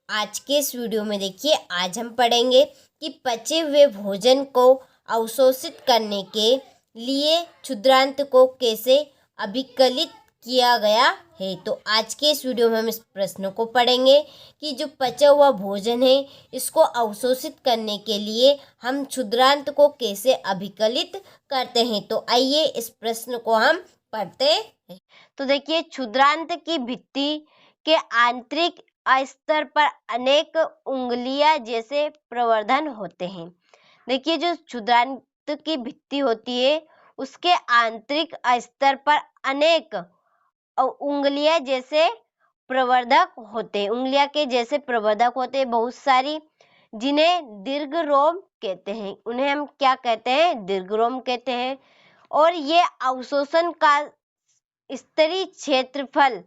आज के इस वीडियो में देखिए, आज हम पढ़ेंगे कि पचे हुए भोजन को अवशोषित करने के लिए क्षुद्रांत को कैसे अभिकलित किया गया है। तो आज के इस वीडियो में हम इस प्रश्न को पढ़ेंगे कि जो पचा हुआ भोजन है इसको अवशोषित करने के लिए हम क्षुद्रांत को कैसे अभिकलित करते हैं। तो आइए इस प्रश्न को हम पढ़ते हैं। तो देखिए, क्षुद्रांत की भित्ति के आंतरिक स्तर पर अनेक उंगलियां जैसे प्रवर्धन होते हैं। देखिए, जो क्षुद्रांत की भित्ति होती है उसके आंतरिक स्तर पर अनेक उंगलियां जैसे प्रवर्धक होते हैं। उंगलियां के जैसे प्रवर्धक होते हैं बहुत सारी, जिन्हें दीर्घरोम कहते हैं। उन्हें हम क्या कहते हैं? दीर्घरोम कहते हैं। और ये अवशोषण का स्तरीय क्षेत्रफल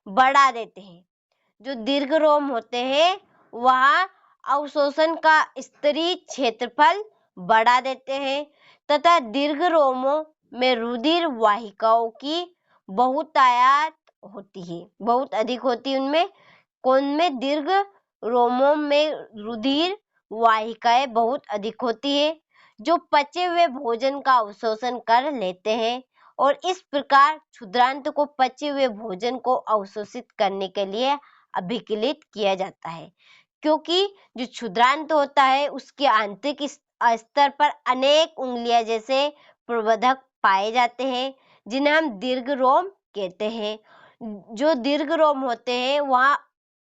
बढ़ा देते हैं। जो दीर्घरोम होते हैं वह अवशोषण का स्तरीय क्षेत्रफल बढ़ा देते हैं तथा दीर्घरोमों में रुधिर वाहिकाओं की बहुतायत होती है, बहुत अधिक होती है उनमें। कौन में? दीर्घ रोमों में रुधिर वाहिकाएं बहुत अधिक होती है, जो पचे हुए भोजन का अवशोषण कर लेते हैं और इस प्रकार क्षुद्रांत को पचे हुए भोजन को अवशोषित करने के लिए अभिकलित किया जाता है। क्योंकि जो क्षुद्रांत होता है उसके आंतरिक स्तर पर अनेक उंगलियां जैसे प्रवर्धक पाए जाते हैं, जिन्हें हम दीर्घरोम कहते हैं। जो दीर्घरोम होते हैं वहाँ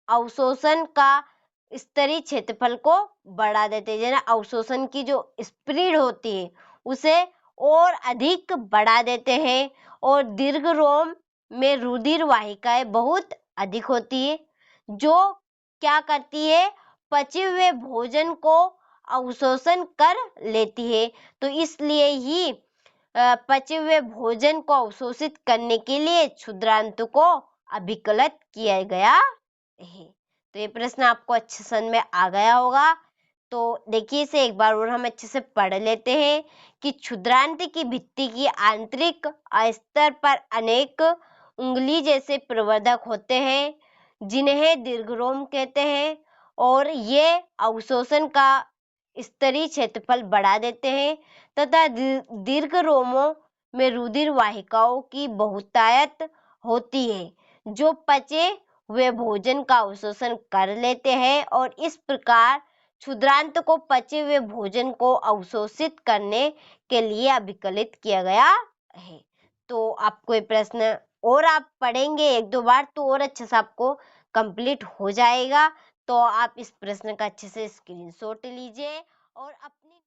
अवशोषण का स्तरीय क्षेत्रफल को बढ़ा देते हैं, यानी अवशोषण की जो स्पीड होती है उसे और अधिक बढ़ा देते हैं और दीर्घरोम में रुधिर वाहिकाएं बहुत अधिक होती है, जो क्या करती है? पचे हुए भोजन को अवशोषण कर लेती है। तो इसलिए ही पचे हुए भोजन को अवशोषित करने के लिए क्षुद्रांत को अभिकलित किया गया है। तो ये प्रश्न आपको अच्छे समझ में आ गया होगा। तो देखिए, इसे एक बार और हम अच्छे से पढ़ लेते हैं कि क्षुद्रांत की भित्ति की आंतरिक स्तर पर अनेक उंगली जैसे प्रवर्धक होते हैं, जिन्हें दीर्घरोम कहते हैं, और ये अवशोषण का स्तरीय क्षेत्रफल बढ़ा देते हैं तथा दीर्घरोमों में रुधिर वाहिकाओं की बहुतायत होती है, जो पचे हुए भोजन का अवशोषण कर लेते हैं और इस प्रकार क्षुद्रांत को पचे हुए भोजन को अवशोषित करने के लिए अभिकलित किया गया है। तो आपको ये प्रश्न और आप पढ़ेंगे एक दो बार तो और अच्छे से आपको कंप्लीट हो जाएगा। तो आप इस प्रश्न का अच्छे से स्क्रीनशॉट लीजिए और अपनी